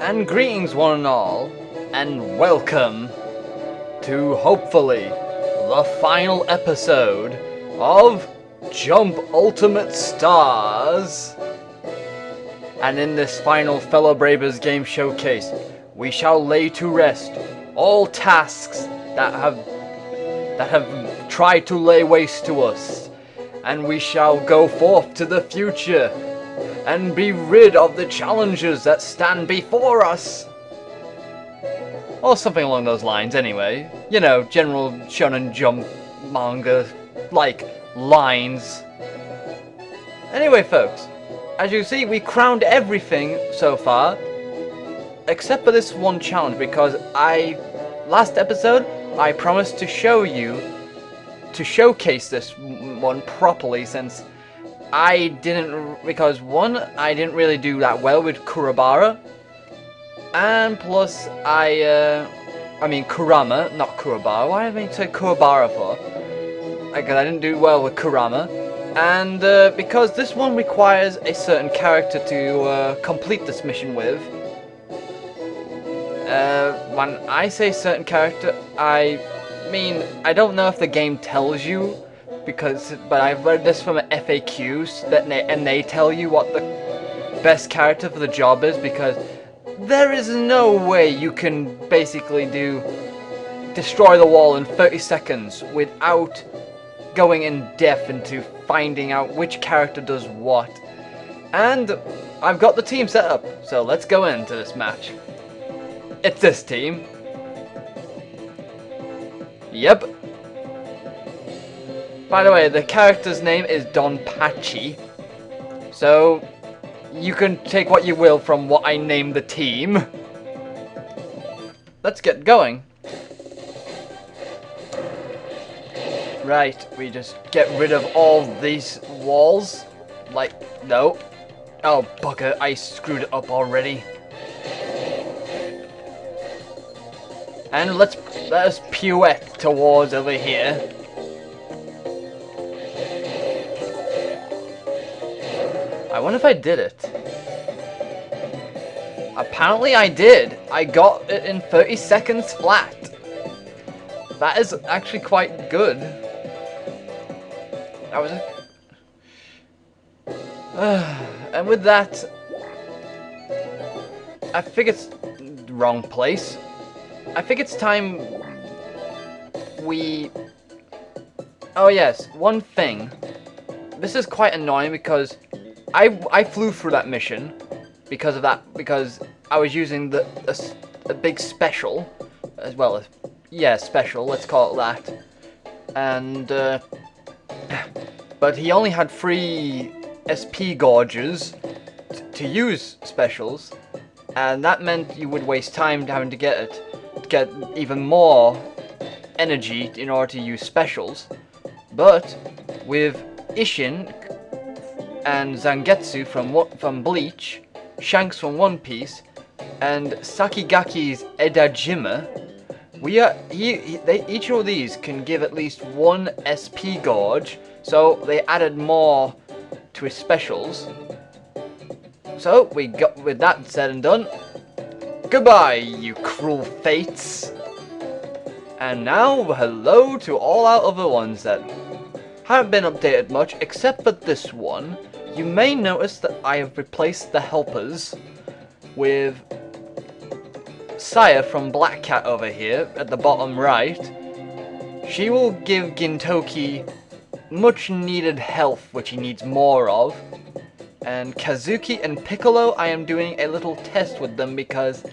And greetings one and all, and welcome to hopefully the final episode of Jump Ultimate Stars. And in this final Fellobrabers game showcase, we shall lay to rest all tasks that have tried to lay waste to us, and we shall go forth to the future and be rid of the challenges that stand before us. Or something along those lines anyway. You know, general shonen jump manga like lines. Anyway folks, as you see, we crowned everything so far except for this one challenge, because last episode I promised to showcase this one properly, since I didn't really do that well with Kurabara, and plus Kurama, not Kurabara. Why did I say Kurabara for? Because I didn't do well with Kurama, and because this one requires a certain character to complete this mission with. When I say certain character, I mean, I don't know if the game tells you, but I've read this from an FAQs and they tell you what the best character for the job is, because there is no way you can basically destroy the wall in 30 seconds without going in depth into finding out which character does what. And I've got the team set up, so let's go into this match. It's this team. Yep. By the way, the character's name is Don Pachi, so you can take what you will from what I named the team. Let's get going. Right, we just get rid of all these walls. No. Oh, bugger, I screwed it up already. And let us pirouette towards over here. I wonder if I did it. Apparently I did. I got it in 30 seconds flat. That is actually quite good. That was and with that, I think it's the wrong place. I think it's time we... Oh yes, one thing. This is quite annoying because I flew through that mission because of that, because I was using a big special, as well as, yeah, special, let's call it that. And, but he only had 3 SP gorges to use specials, and that meant you would waste time having to get even more energy in order to use specials. But with Ishin and Zangetsu from Bleach, Shanks from One Piece, and Sakigaki's Edajima, each of these can give at least 1 SP gorge, so they added more to his specials. So we got, with that said and done, goodbye, you cruel fates! And now, hello to all our other ones that haven't been updated much, except for this one. You may notice that I have replaced the helpers with Saya from Black Cat over here, at the bottom right. She will give Gintoki much needed health, which he needs more of. And Kazuki and Piccolo, I am doing a little test with them because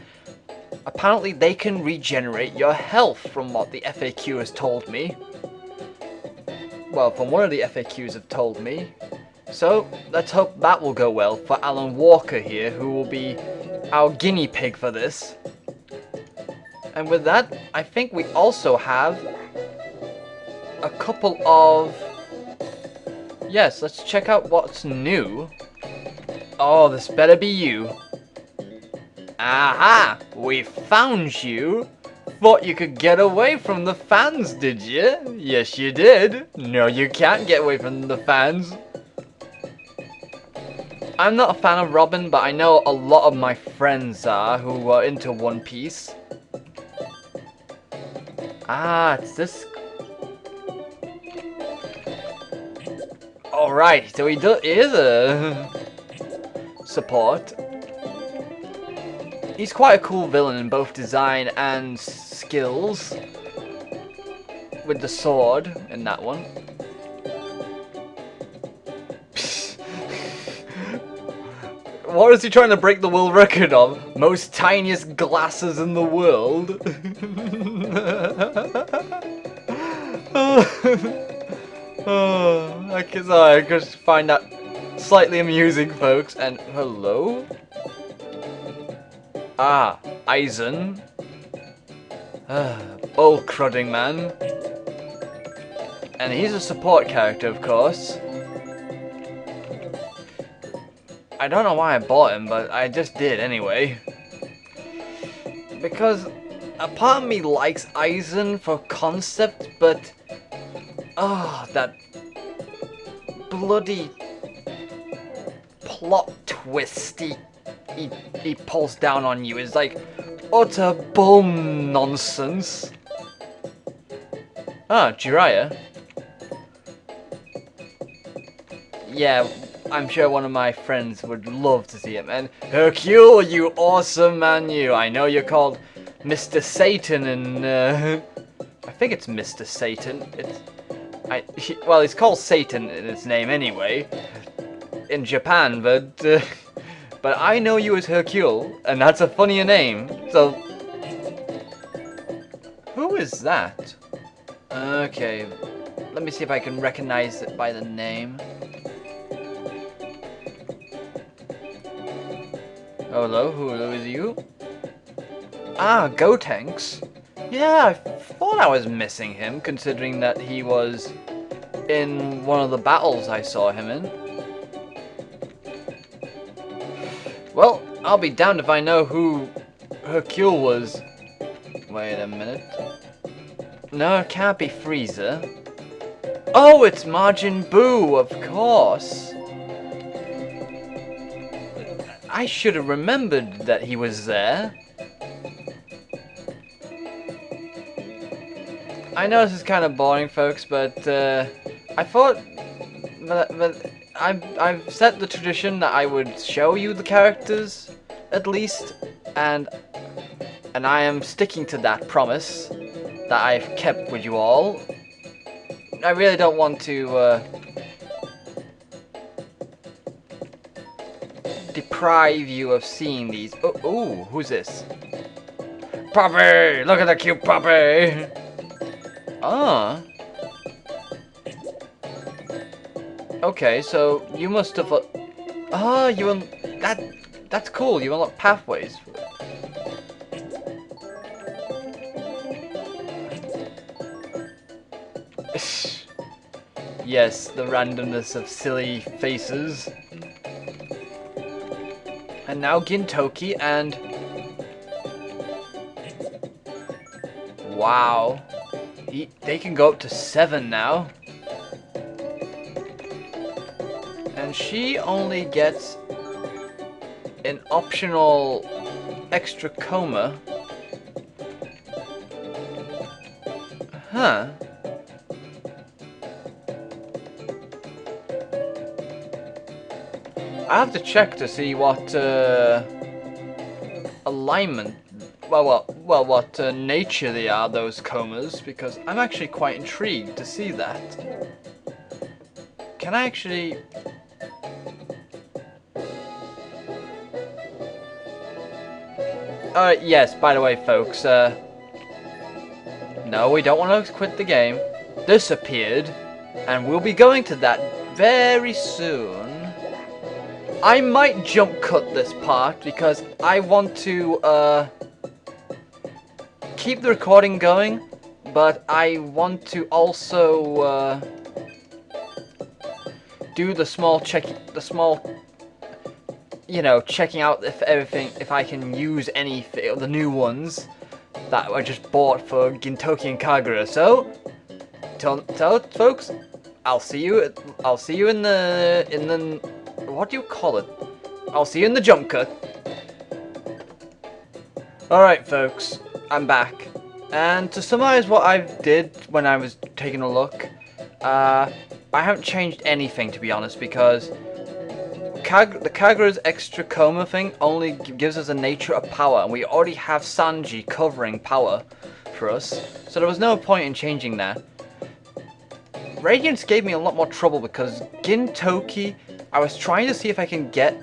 apparently they can regenerate your health, from what the FAQ has told me. Well, from one of the FAQs have told me. So, let's hope that will go well for Alan Walker here, who will be our guinea pig for this. And with that, I think we also have a couple of... Yes, let's check out what's new. Oh, this better be you. Aha! We found you! Thought you could get away from the fans, did you? Yes, you did. No, you can't get away from the fans. I'm not a fan of Robin, but I know a lot of my friends are who are into One Piece. Ah, it's this. Alright, so he is a support. He's quite a cool villain in both design and skills. With the sword in that one. What is he trying to break the world record of? Most tiniest glasses in the world. Oh, I just find that slightly amusing, folks. And hello? Ah, Aizen. Bull crudding man. And he's a support character, of course. I don't know why I bought him, but I just did anyway. Because a part of me likes Aizen for concept, but that bloody plot twist he pulls down on you is like utter bull nonsense. Ah, Jiraiya. Yeah, I'm sure one of my friends would love to see him. And Hercule, you awesome man, you. I know you're called Mr. Satan, and I think it's Mr. Satan. Well, he's called Satan in his name anyway, in Japan, but I know you as Hercule, and that's a funnier name. So, who is that? Okay, let me see if I can recognize it by the name. Hello, who is you? Ah, Gotenks. Yeah, I thought I was missing him, considering that he was in one of the battles I saw him in. Well, I'll be damned if I know who Hercule was. Wait a minute. No, it can't be Frieza. Oh, it's Majin Buu, of course. I should have remembered that he was there. I know this is kind of boring, folks, but I thought that I've set the tradition that I would show you the characters, at least, and I am sticking to that promise that I've kept with you all. I really don't want to deprive you of seeing these. Oh, who's this? Puppy! Look at the cute puppy! Ah. Okay, so you must have. That's cool. You unlock pathways. Yes, the randomness of silly faces. And now Gintoki and... Wow. They can go up to 7 now. And she only gets an optional extra coma. Huh. I have to check to see what alignment, what nature they are, those comas, because I'm actually quite intrigued to see that. Can I actually... yes, by the way, folks, no, we don't want to quit the game. This appeared, and we'll be going to that very soon. I might jump cut this part because I want to keep the recording going, but I want to also do the small checking out if I can use any of the new ones that I just bought for Gintoki and Kagura. So, folks, I'll see you in the what do you call it? I'll see you in the jump cut. Alright folks, I'm back. And to summarize what I did when I was taking a look, I haven't changed anything to be honest, because the Kagura's extra coma thing only gives us a nature of power, and we already have Sanji covering power for us, so there was no point in changing that. Radiance gave me a lot more trouble because Gintoki, I was trying to see if I can get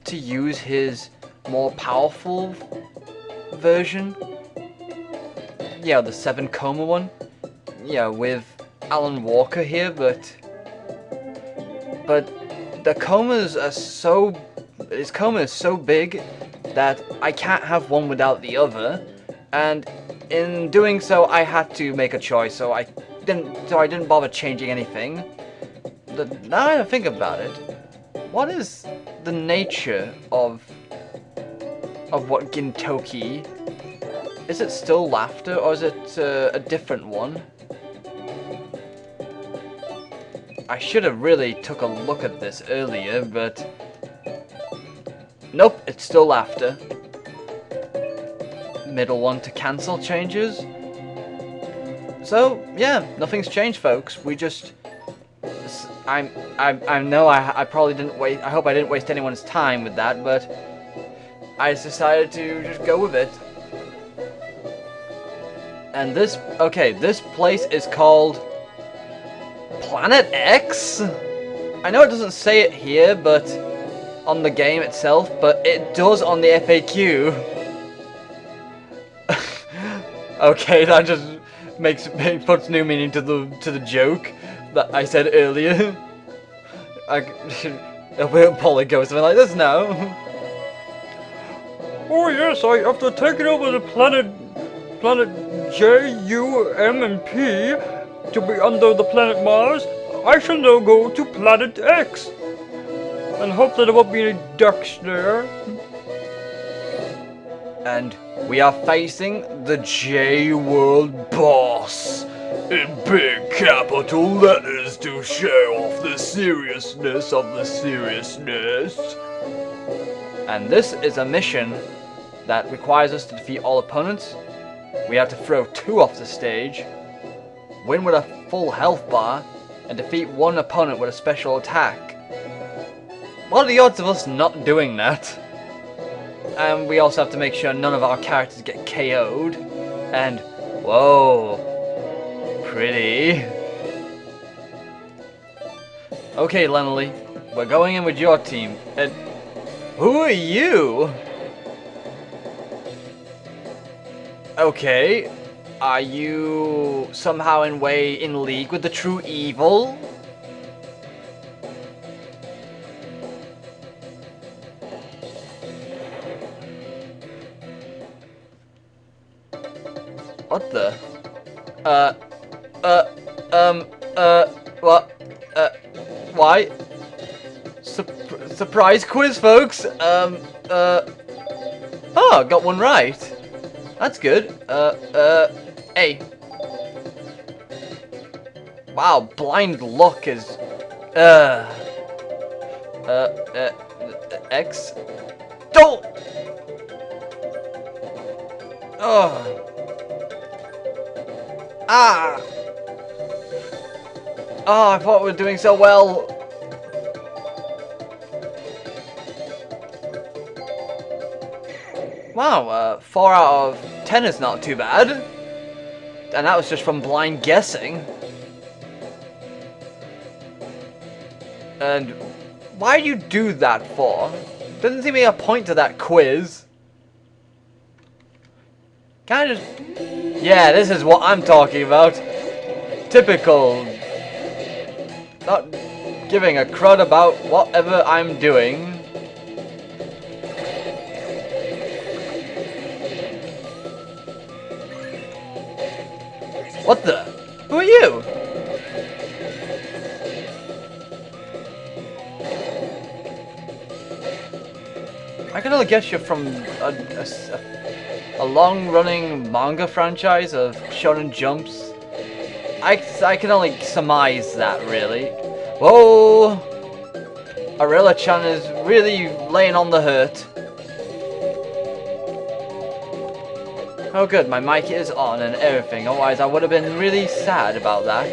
to use his more powerful version. Yeah, the 7 coma one. Yeah, with Alan Walker here, but the comas are so, his coma is so big that I can't have one without the other, and in doing so I had to make a choice, so I didn't bother changing anything. Now that I think about it, what is the nature of what Gintoki? Is it still laughter, or is it a different one? I should have really took a look at this earlier, but nope, it's still laughter. Middle one to cancel changes. So yeah, nothing's changed, folks. We just, I know I probably didn't waste. I hope I didn't waste anyone's time with that, but I just decided to just go with it. And this place is called Planet X? I know it doesn't say it here, but on the game itself, but it does on the FAQ. Okay, that just puts new meaning to the joke that I said earlier. Will Polly go something like this now? Oh yes, after taking over the planet J, U, M, and P to be under the planet Mars, I shall now go to Planet X and hope that there won't be any ducks there. And we are facing the J World boss in big capital letters to show off the seriousness of the seriousness. And this is a mission that requires us to defeat all opponents. We have to throw 2 off the stage, win with a full health bar, and defeat 1 opponent with a special attack. What are the odds of us not doing that? And we also have to make sure none of our characters get KO'd. And, whoa, pretty. Okay, Lenley, we're going in with your team. And who are you? Okay, are you somehow in league with the true evil? What the? What? Why? Surprise quiz, folks! Oh, got one right. That's good. A. Wow, blind luck is, X. Don't! Oh. Ah! Oh, I thought we were doing so well. Wow, 4 out of 10 is not too bad. And that was just from blind guessing. And why do you do that for? Doesn't seem to be a point to that quiz. Can I just... Yeah, this is what I'm talking about. Typical. Not giving a crud about whatever I'm doing. What the? Who are you? I can only guess you're from a long-running manga franchise of Shonen Jumps. I can only surmise that, really. Whoa! Arilla-chan is really laying on the hurt. Oh good, my mic is on and everything, otherwise I would have been really sad about that.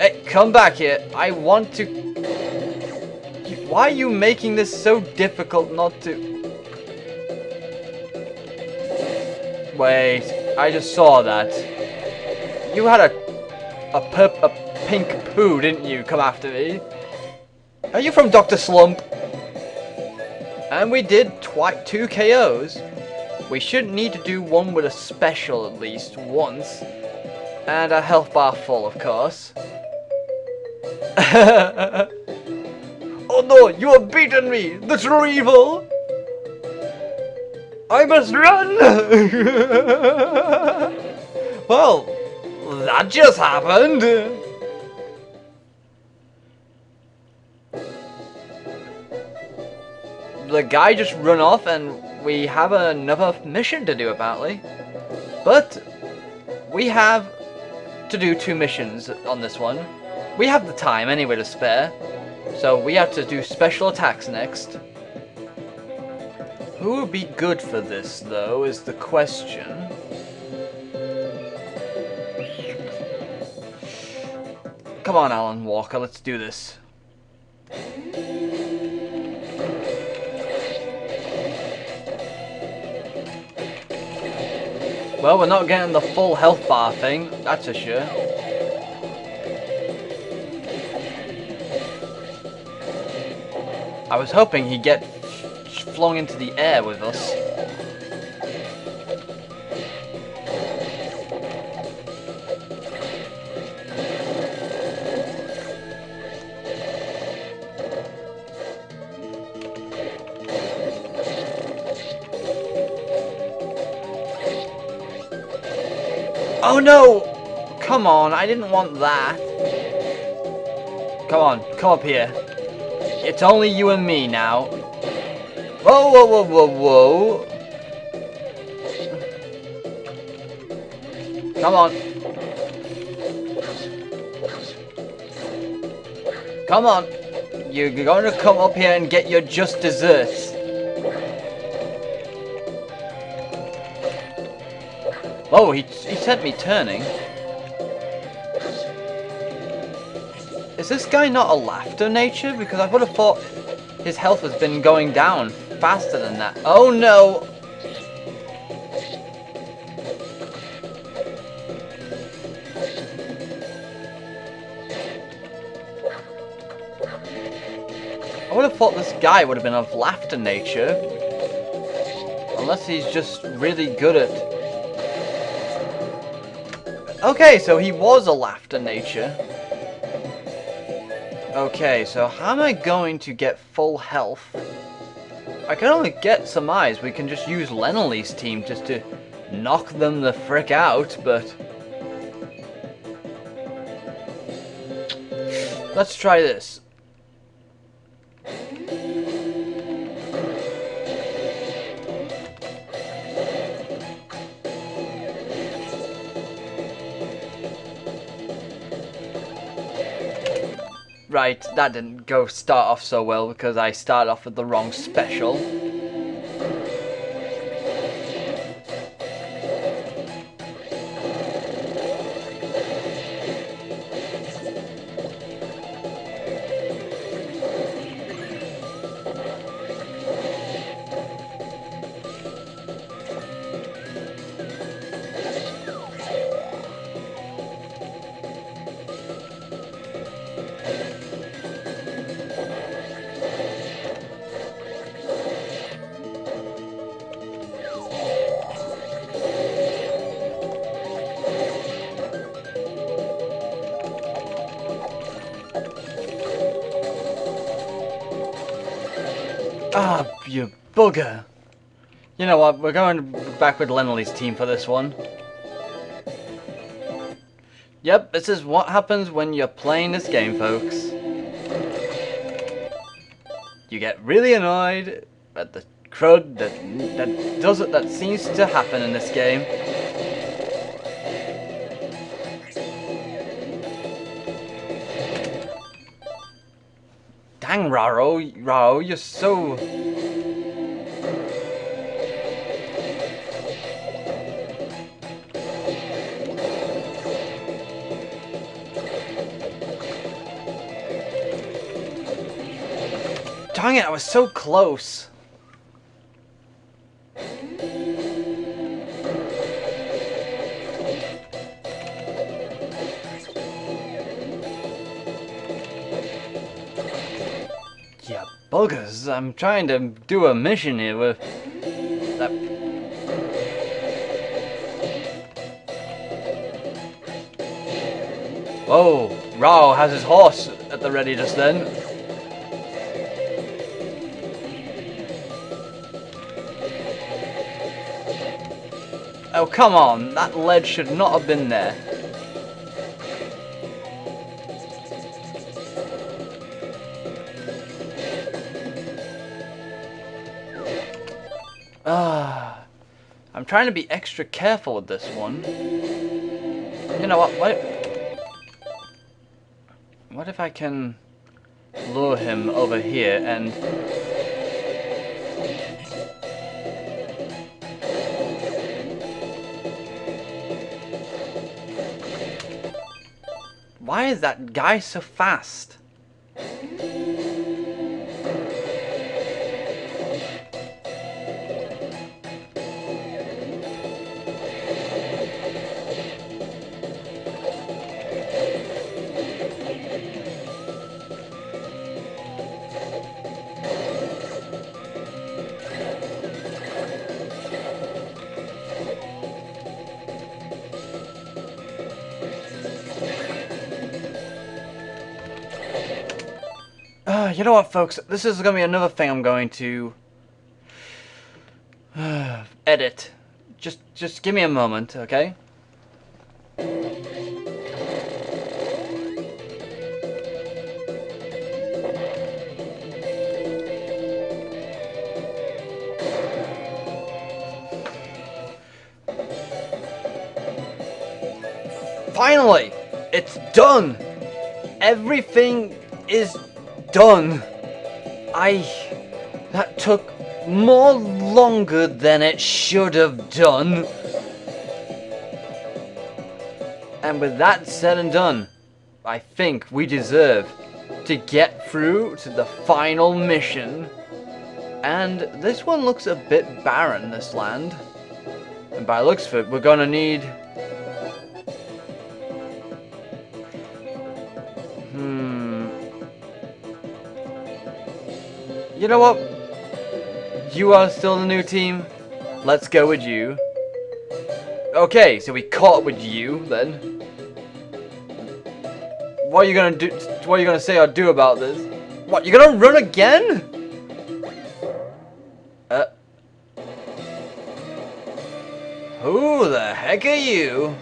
Hey, come back here. I want to... Why are you making this so difficult not to... Wait, I just saw that. You had a pink poo, didn't you, come after me? Are you from Dr. Slump? And we did 2 KOs. We should need to do one with a special at least once. And a health bar full, of course. Oh no, you have beaten me! The true evil! I must run! Well, that just happened! The guy just run off and we have another mission to do apparently. But we have to do 2 missions on this one. We have the time anyway to spare. So we have to do special attacks next. Who would be good for this though is the question. Come on Alan Walker, let's do this. Well, we're not getting the full health bar thing, that's for sure. I was hoping he'd get flung into the air with us. Oh no! Come on, I didn't want that. Come on, come up here. It's only you and me now. Whoa, whoa, whoa, whoa, whoa. Come on. Come on. You're going to come up here and get your just desserts. Oh, he sent me turning. Is this guy not a laughter nature? Because I would have thought his health has been going down faster than that. Oh no! I would have thought this guy would have been of laughter nature. Unless he's just really good at... Okay, so he was a laughter nature. Okay, so how am I going to get full health? I can only get some eyes. We can just use Leneley's team just to knock them the frick out, but... Let's try this. Right, that didn't start off so well because I started off with the wrong special. Ah, you bugger. You know what, we're going back with Leneley's team for this one. Yep, this is what happens when you're playing this game, folks. You get really annoyed at the crud that seems to happen in this game. Dang, Raro, you're so... Dang it, I was so close. Yeah, buggers. I'm trying to do a mission here with that. Whoa, Rao has his horse at the ready just then. Oh, come on. That ledge should not have been there. I'm trying to be extra careful with this one. You know what? What if I can lure him over here and... Why is that guy so fast? You know what, folks? This is going to be another thing I'm going to edit. Just give me a moment, okay? Finally! It's done! Everything is done. That took more longer than it should have done. And with that said and done, I think we deserve to get through to the final mission. And this one looks a bit barren, this land. And by the looks of it, we're gonna need... You know what? You are still the new team. Let's go with you. Okay, so we caught up with you then. What are you gonna do? What are you gonna say or do about this? What? You're gonna run again? Who the heck are you?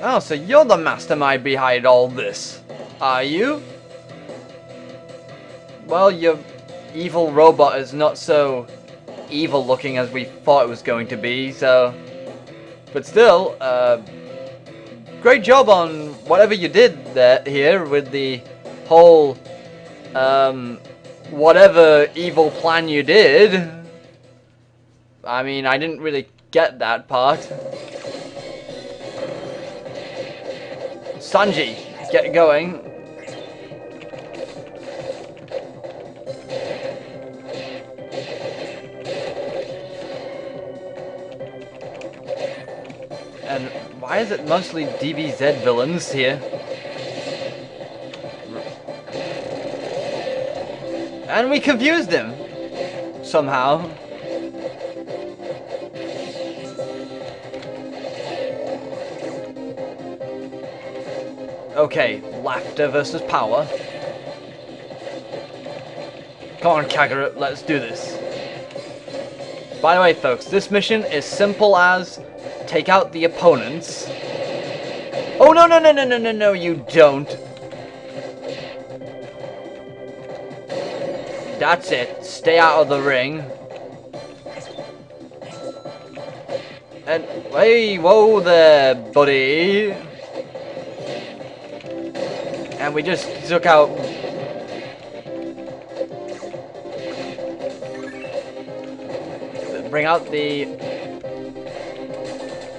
Oh, so you're the mastermind behind all this, are you? Well, your evil robot is not so evil looking as we thought it was going to be, so... But still, great job on whatever you did here with the whole, whatever evil plan you did. I mean, I didn't really get that part. Sanji, get going. And why is it mostly DBZ villains here? And we confused him somehow. Okay, laughter versus power. Come on, Kagura, let's do this. By the way, folks, this mission is simple as take out the opponents. Oh, no, you don't. That's it. Stay out of the ring. And, hey, whoa there, buddy. And we just took out... Bring out the...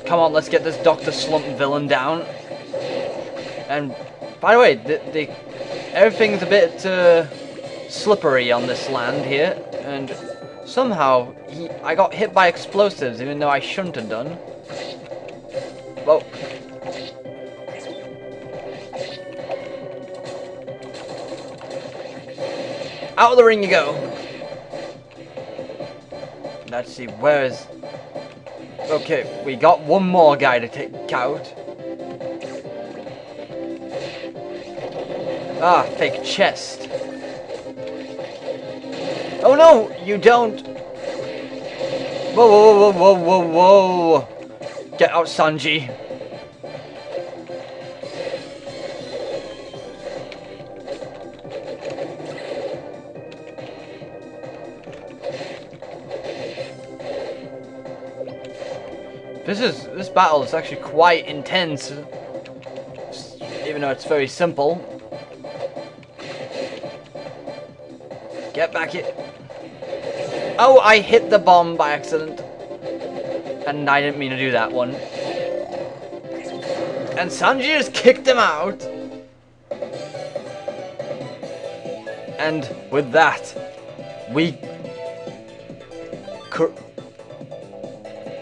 Come on, let's get this Dr. Slump villain down. And, by the way, everything's a bit slippery on this land here. And somehow, I got hit by explosives, even though I shouldn't have done. Whoa. Out of the ring you go. Let's see, where's... Okay, we got one more guy to take out. Ah, fake chest. Oh no, you don't. Whoa, whoa, whoa, whoa, whoa, whoa. Get out, Sanji. This battle is actually quite intense, even though it's very simple. Get back here. Oh, I hit the bomb by accident. And I didn't mean to do that one. And Sanji just kicked him out. And with that, we...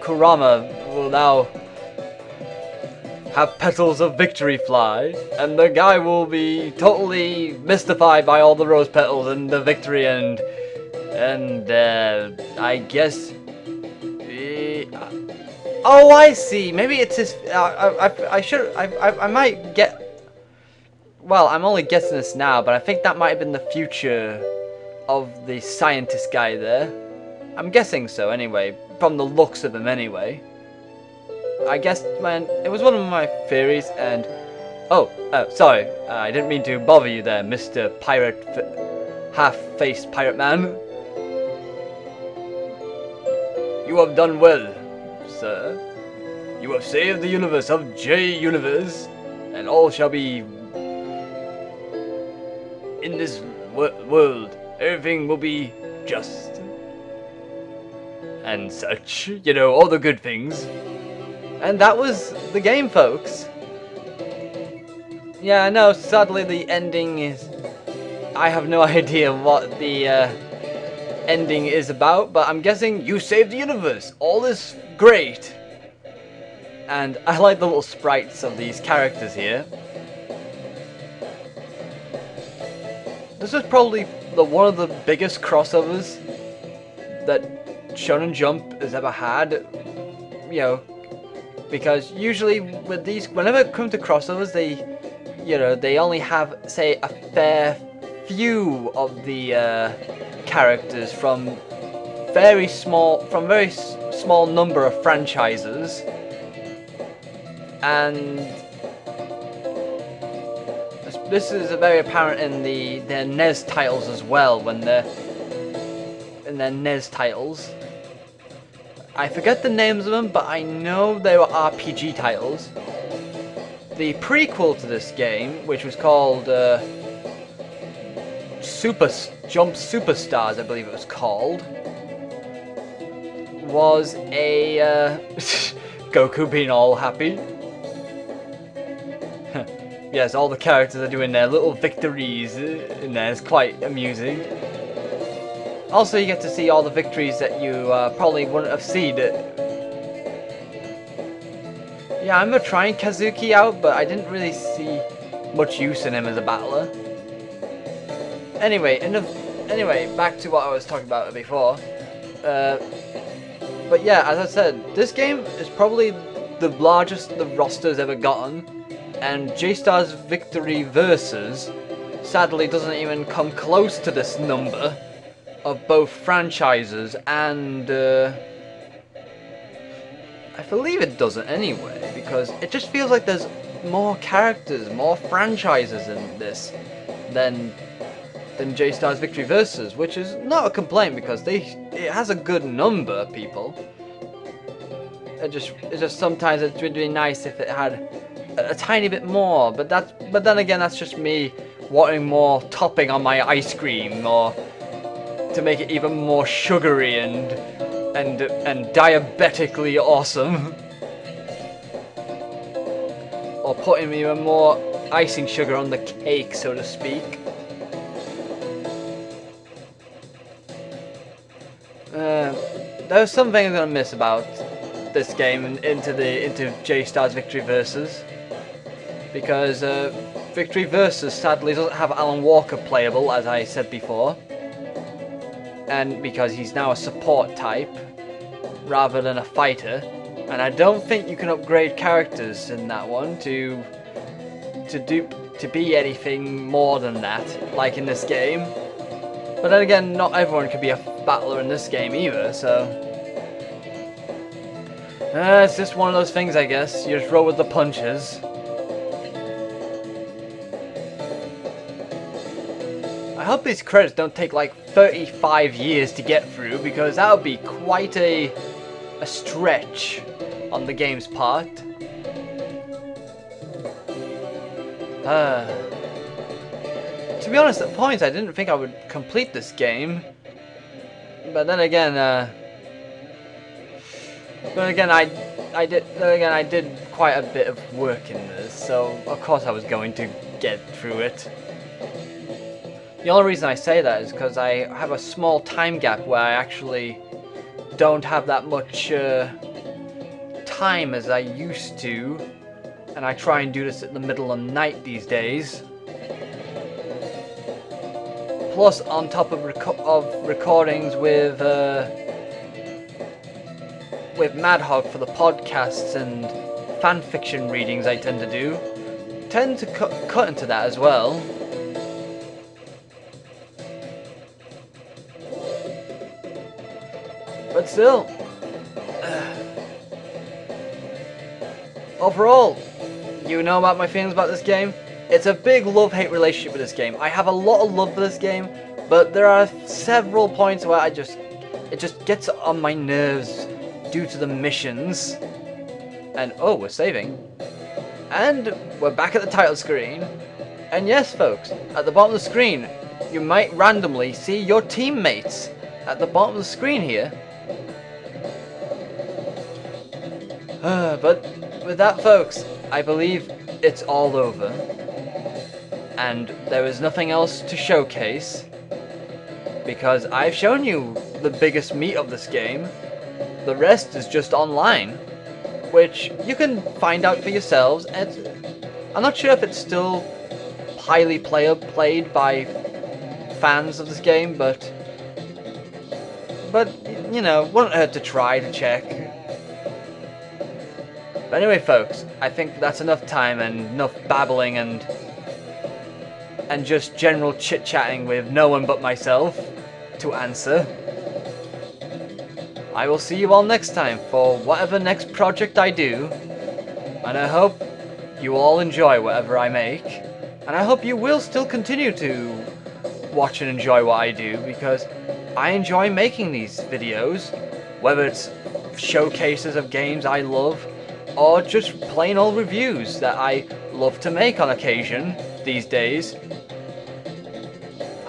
Kurama will now have petals of victory fly, and the guy will be totally mystified by all the rose petals and the victory, and I guess... oh, I see. Maybe it's his... I might get... Well, I'm only guessing this now, but I think that might have been the future of the scientist guy there. I'm guessing so, anyway. From the looks of him, anyway. I guess, man, it was one of my theories, and... Oh, sorry. I didn't mean to bother you there, Mr. Pirate... half-faced pirate man. You have done well, sir. You have saved the universe of J-Universe, and all shall be... in this world, everything will be just. And such, you know, all the good things. And that was the game, folks. Yeah, I know, sadly the ending is... I have no idea what the ending is about, but I'm guessing you saved the universe. All is great. And I like the little sprites of these characters here. This is probably one of the biggest crossovers that Shonen Jump has ever had, you know, because usually with these, whenever it comes to crossovers, they only have, say, a fair few of the characters from very small number of franchises, and this is very apparent in their NES titles as well, when they're in their NES titles. I forget the names of them, but I know they were RPG titles. The prequel to this game, which was called Jump Superstars, I believe it was called, was a Goku being all happy. Yes, all the characters are doing their little victories in there. It's quite amusing. Also, you get to see all the victories that you probably wouldn't have seen. Yeah, I'm gonna try Kazuki out, but I didn't really see much use in him as a battler. Anyway, back to what I was talking about before. But yeah, as I said, this game is probably the largest the roster's ever gotten, and J-Star's Victory Versus sadly doesn't even come close to this number of both franchises, and I believe it doesn't anyway, because it just feels like there's more characters, more franchises in this than J-Star's Victory Versus, which is not a complaint because it has a good number of people. It's just sometimes it would be nice if it had a tiny bit more, but then again, that's just me wanting more topping on my ice cream, or to make it even more sugary and diabetically awesome. Or putting even more icing sugar on the cake, so to speak. There's something I'm gonna miss about this game into J-Star's Victory Versus, because Victory Versus sadly doesn't have Alan Walker playable, as I said before, and because he's now a support type rather than a fighter, and I don't think you can upgrade characters in that one to be anything more than that, like in this game. But then again, not everyone can be a battler in this game either, so it's just one of those things, I guess. You just roll with the punches. I hope these credits don't take like 35 years to get through, because that would be quite a stretch on the game's part. To be honest, at points I didn't think I would complete this game, but then again, I did quite a bit of work in this, so of course I was going to get through it. The only reason I say that is because I have a small time gap where I actually don't have that much time as I used to, and I try and do this at the middle of the night these days. Plus, on top of recordings with Madhog for the podcasts and fanfiction readings I tend to cut into that as well. But still, overall, you know about my feelings about this game. It's a big love-hate relationship with this game. I have a lot of love for this game, but there are several points where it just gets on my nerves due to the missions. And oh, we're saving. And we're back at the title screen. And yes, folks, at the bottom of the screen, you might randomly see your teammates at the bottom of the screen here. But with that, folks, I believe it's all over. And there is nothing else to showcase, because I've shown you the biggest meat of this game. The rest is just online, which you can find out for yourselves. And I'm not sure if it's still highly played by fans of this game, but you know, wouldn't hurt to try to check. But anyway, folks, I think that's enough time and enough babbling and just general chit-chatting with no one but myself to answer. I will see you all next time for whatever next project I do, and I hope you all enjoy whatever I make, and I hope you will still continue to watch and enjoy what I do, because I enjoy making these videos, whether it's showcases of games I love, or just plain old reviews that I love to make on occasion these days.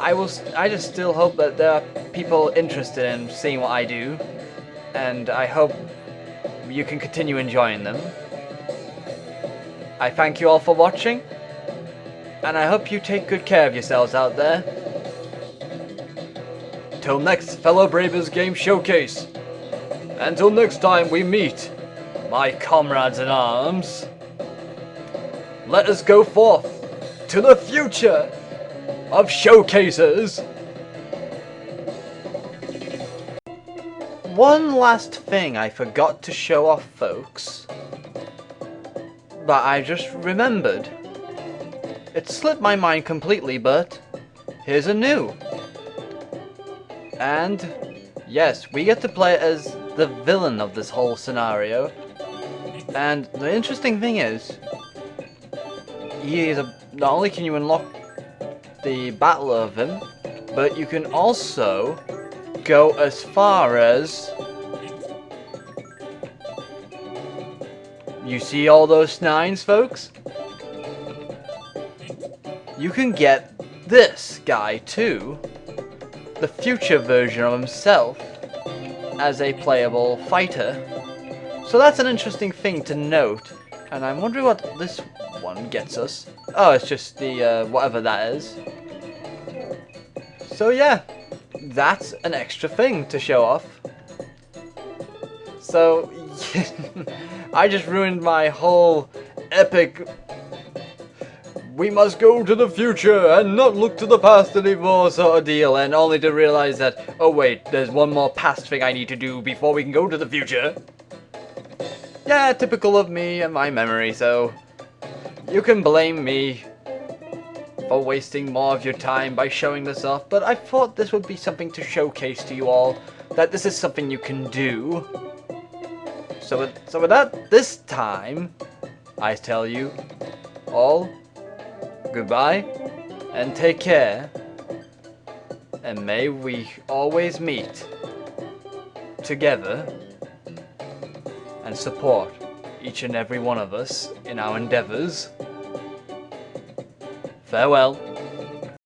I just still hope that there are people interested in seeing what I do, and I hope you can continue enjoying them. I thank you all for watching, and I hope you take good care of yourselves out there. Till next Fellobrabers Game Showcase. Until next time we meet, my comrades in arms, let us go forth to the future of showcases. One last thing I forgot to show off, folks, but I just remembered. It slipped my mind completely, but here's a new. And yes, we get to play as the villain of this whole scenario. And the interesting thing is, not only can you unlock the battle of him, but you can also go as far as You see all those nines, folks? You can get this guy too, the future version of himself, as a playable fighter. So that's an interesting thing to note, and I'm wondering what this one gets us. Oh, it's just the whatever that is. So yeah, that's an extra thing to show off. So I just ruined my whole epic we must go to the future and not look to the past anymore sort of deal, and only to realize that, oh wait, there's one more past thing I need to do before we can go to the future. Yeah, typical of me and my memory, so you can blame me for wasting more of your time by showing this off, but I thought this would be something to showcase to you all, that this is something you can do. So with that, this time, I tell you all goodbye, and take care, and may we always meet together and support each and every one of us in our endeavors. Farewell.